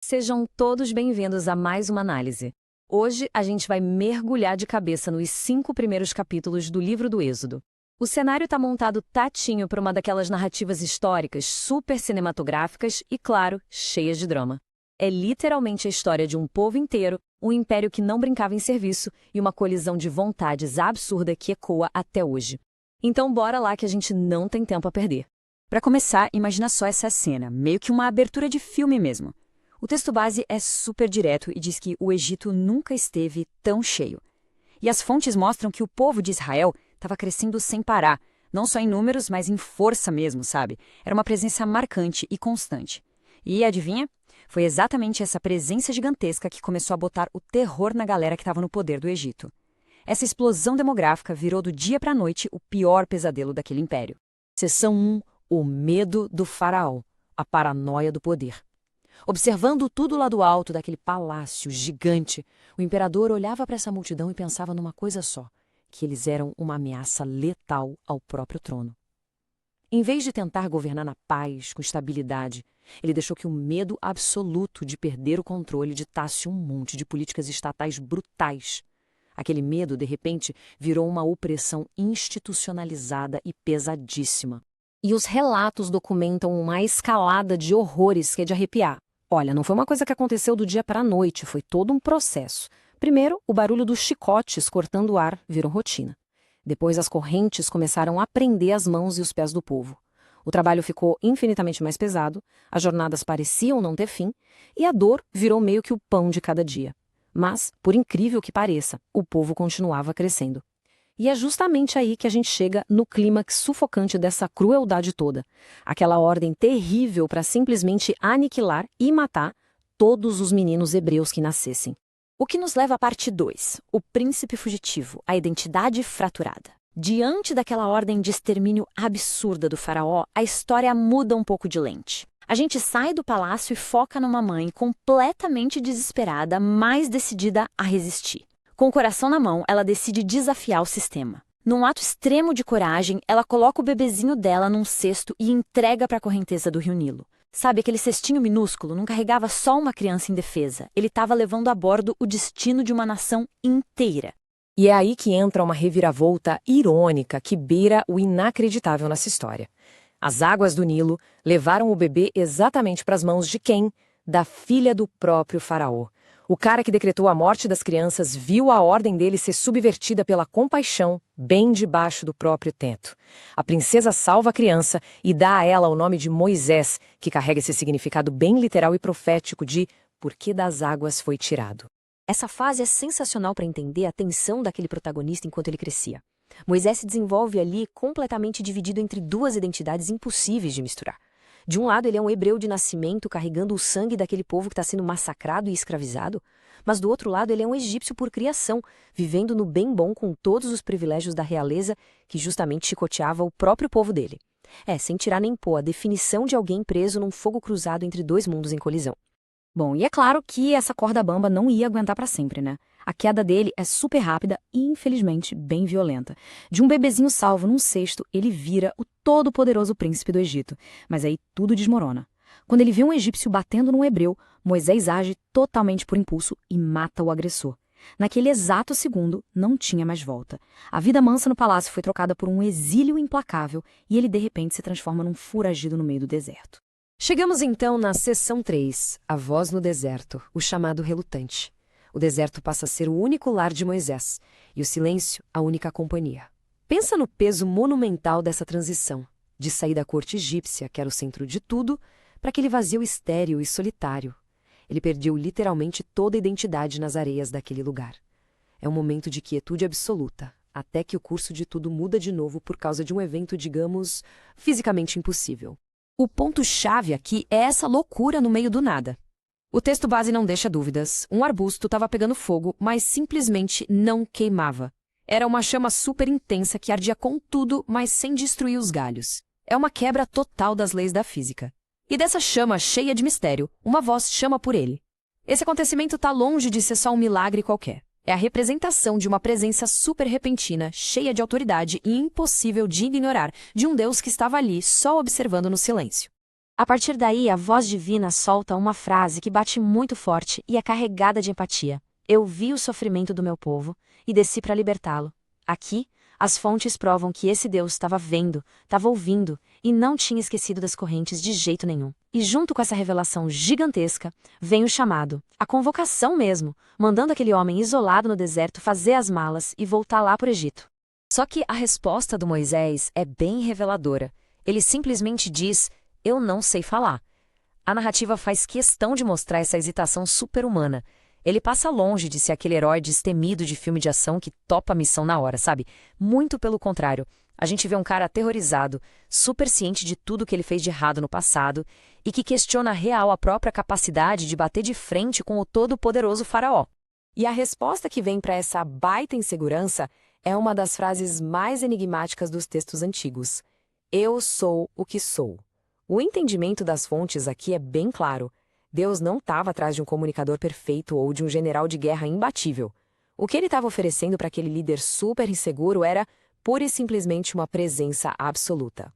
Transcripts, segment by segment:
Sejam todos bem-vindos a mais uma análise. Hoje a gente vai mergulhar de cabeça nos 5 primeiros capítulos do livro do Êxodo. O cenário está montado tatinho para uma daquelas narrativas históricas super cinematográficas e, claro, cheias de drama. É literalmente a história de um povo inteiro, um império que não brincava em serviço e uma colisão de vontades absurda que ecoa até hoje. Então bora lá que a gente não tem tempo a perder. Para começar, imagina só essa cena, meio que uma abertura de filme mesmo. O texto base é super direto e diz que o Egito nunca esteve tão cheio. E as fontes mostram que o povo de Israel estava crescendo sem parar, não só em números, mas em força mesmo, sabe? Era uma presença marcante e constante. E adivinha? Foi exatamente essa presença gigantesca que começou a botar o terror na galera que estava no poder do Egito. Essa explosão demográfica virou do dia para a noite o pior pesadelo daquele império. Seção 1. O medo do faraó. A paranoia do poder. Observando tudo lá do alto daquele palácio gigante, o imperador olhava para essa multidão e pensava numa coisa só, que eles eram uma ameaça letal ao próprio trono. Em vez de tentar governar na paz, com estabilidade, ele deixou que o medo absoluto de perder o controle ditasse um monte de políticas estatais brutais. Aquele medo, de repente, virou uma opressão institucionalizada e pesadíssima. E os relatos documentam uma escalada de horrores que é de arrepiar. Olha, não foi uma coisa que aconteceu do dia para a noite, foi todo um processo. Primeiro, o barulho dos chicotes cortando o ar virou rotina. Depois, as correntes começaram a prender as mãos e os pés do povo. O trabalho ficou infinitamente mais pesado, as jornadas pareciam não ter fim, e a dor virou meio que o pão de cada dia. Mas, por incrível que pareça, o povo continuava crescendo. E é justamente aí que a gente chega no clímax sufocante dessa crueldade toda. Aquela ordem terrível para simplesmente aniquilar e matar todos os meninos hebreus que nascessem. O que nos leva à parte 2, o príncipe fugitivo, a identidade fraturada. Diante daquela ordem de extermínio absurda do faraó, a história muda um pouco de lente. A gente sai do palácio e foca numa mãe completamente desesperada, mas decidida a resistir. Com o coração na mão, ela decide desafiar o sistema. Num ato extremo de coragem, ela coloca o bebezinho dela num cesto e entrega para a correnteza do rio Nilo. Sabe, aquele cestinho minúsculo não carregava só uma criança indefesa. Ele estava levando a bordo o destino de uma nação inteira. E é aí que entra uma reviravolta irônica que beira o inacreditável nessa história. As águas do Nilo levaram o bebê exatamente para as mãos de quem? Da filha do próprio faraó. O cara que decretou a morte das crianças viu a ordem dele ser subvertida pela compaixão, bem debaixo do próprio teto. A princesa salva a criança e dá a ela o nome de Moisés, que carrega esse significado bem literal e profético de "porque das águas foi tirado". Essa fase é sensacional para entender a tensão daquele protagonista enquanto ele crescia. Moisés se desenvolve ali completamente dividido entre duas identidades impossíveis de misturar. De um lado, ele é um hebreu de nascimento carregando o sangue daquele povo que está sendo massacrado e escravizado, mas do outro lado ele é um egípcio por criação, vivendo no bem bom com todos os privilégios da realeza que justamente chicoteava o próprio povo dele. Sem tirar nem pôr, a definição de alguém preso num fogo cruzado entre dois mundos em colisão. Bom, e é claro que essa corda bamba não ia aguentar para sempre, né? A queda dele é super rápida e, infelizmente, bem violenta. De um bebezinho salvo num cesto, ele vira o todo-poderoso príncipe do Egito. Mas aí tudo desmorona. Quando ele vê um egípcio batendo num hebreu, Moisés age totalmente por impulso e mata o agressor. Naquele exato segundo, não tinha mais volta. A vida mansa no palácio foi trocada por um exílio implacável e ele, de repente, se transforma num foragido no meio do deserto. Chegamos então na seção 3, a voz no deserto, o chamado relutante. O deserto passa a ser o único lar de Moisés, e o silêncio a única companhia. Pensa no peso monumental dessa transição, de sair da corte egípcia, que era o centro de tudo, para aquele vazio estéril e solitário. Ele perdeu literalmente toda a identidade nas areias daquele lugar. É um momento de quietude absoluta, até que o curso de tudo muda de novo por causa de um evento, digamos, fisicamente impossível. O ponto-chave aqui é essa loucura no meio do nada. O texto base não deixa dúvidas. Um arbusto estava pegando fogo, mas simplesmente não queimava. Era uma chama super intensa que ardia com tudo, mas sem destruir os galhos. É uma quebra total das leis da física. E dessa chama cheia de mistério, uma voz chama por ele. Esse acontecimento está longe de ser só um milagre qualquer. É a representação de uma presença super repentina, cheia de autoridade e impossível de ignorar, de um Deus que estava ali só observando no silêncio. A partir daí, a voz divina solta uma frase que bate muito forte e é carregada de empatia. Eu vi o sofrimento do meu povo e desci para libertá-lo. Aqui, as fontes provam que esse Deus estava vendo, estava ouvindo e não tinha esquecido das correntes de jeito nenhum. E junto com essa revelação gigantesca, vem o chamado, a convocação mesmo, mandando aquele homem isolado no deserto fazer as malas e voltar lá para o Egito. Só que a resposta do Moisés é bem reveladora. Ele simplesmente diz: eu não sei falar. A narrativa faz questão de mostrar essa hesitação super-humana. Ele passa longe de ser aquele herói destemido de filme de ação que topa a missão na hora, sabe? Muito pelo contrário. A gente vê um cara aterrorizado, super ciente de tudo que ele fez de errado no passado e que questiona real a própria capacidade de bater de frente com o todo-poderoso faraó. E a resposta que vem para essa baita insegurança é uma das frases mais enigmáticas dos textos antigos. Eu sou o que sou. O entendimento das fontes aqui é bem claro. Deus não estava atrás de um comunicador perfeito ou de um general de guerra imbatível. O que ele estava oferecendo para aquele líder super inseguro era, pura e simplesmente, uma presença absoluta.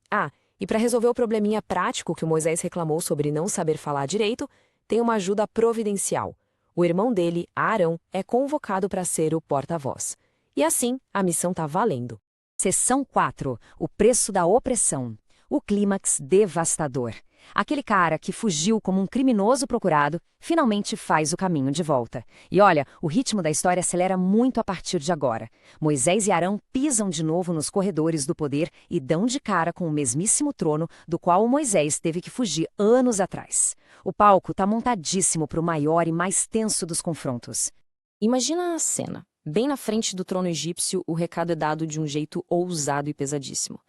Ah, e para resolver o probleminha prático que o Moisés reclamou sobre não saber falar direito, tem uma ajuda providencial. O irmão dele, Arão, é convocado para ser o porta-voz. E assim, a missão está valendo. Seção 4. O preço da opressão. O clímax devastador. Aquele cara que fugiu como um criminoso procurado, finalmente faz o caminho de volta. E olha, o ritmo da história acelera muito a partir de agora. Moisés e Arão pisam de novo nos corredores do poder e dão de cara com o mesmíssimo trono do qual o Moisés teve que fugir anos atrás. O palco está montadíssimo para o maior e mais tenso dos confrontos. Imagina a cena. Bem na frente do trono egípcio, o recado é dado de um jeito ousado e pesadíssimo.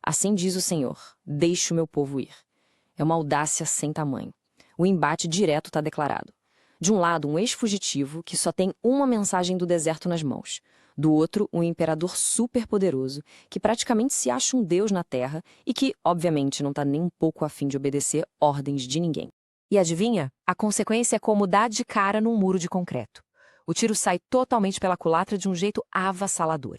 Assim diz o Senhor, deixe o meu povo ir. É uma audácia sem tamanho. O embate direto está declarado. De um lado, um ex-fugitivo que só tem uma mensagem do deserto nas mãos. Do outro, um imperador superpoderoso que praticamente se acha um deus na terra e que, obviamente, não está nem um pouco a fim de obedecer ordens de ninguém. E adivinha? A consequência é como dar de cara num muro de concreto. O tiro sai totalmente pela culatra de um jeito avassalador.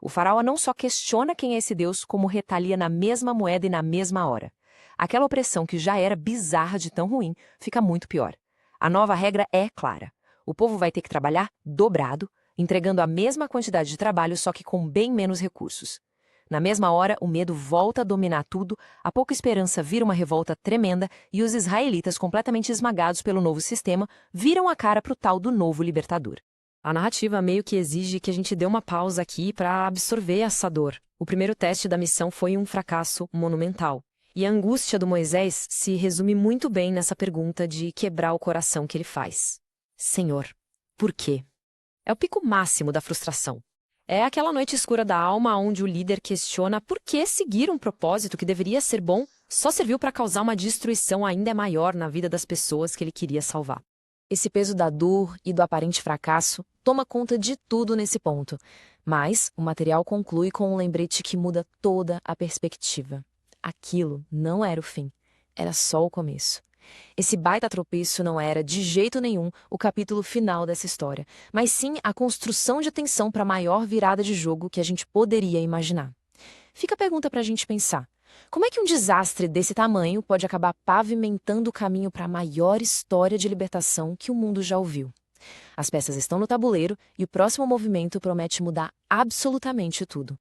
O faraó não só questiona quem é esse deus, como retalia na mesma moeda e na mesma hora. Aquela opressão que já era bizarra de tão ruim fica muito pior. A nova regra é clara. O povo vai ter que trabalhar dobrado, entregando a mesma quantidade de trabalho, só que com bem menos recursos. Na mesma hora, o medo volta a dominar tudo, a pouca esperança vira uma revolta tremenda e os israelitas, completamente esmagados pelo novo sistema, viram a cara pro tal do novo libertador. A narrativa meio que exige que a gente dê uma pausa aqui para absorver essa dor. O primeiro teste da missão foi um fracasso monumental. E a angústia do Moisés se resume muito bem nessa pergunta de quebrar o coração que ele faz. Senhor, por quê? É o pico máximo da frustração. É aquela noite escura da alma onde o líder questiona por que seguir um propósito que deveria ser bom só serviu para causar uma destruição ainda maior na vida das pessoas que ele queria salvar. Esse peso da dor e do aparente fracasso toma conta de tudo nesse ponto. Mas o material conclui com um lembrete que muda toda a perspectiva. Aquilo não era o fim, era só o começo. Esse baita tropeço não era, de jeito nenhum, o capítulo final dessa história, mas sim a construção de tensão para a maior virada de jogo que a gente poderia imaginar. Fica a pergunta para a gente pensar. Como é que um desastre desse tamanho pode acabar pavimentando o caminho para a maior história de libertação que o mundo já ouviu? As peças estão no tabuleiro e o próximo movimento promete mudar absolutamente tudo.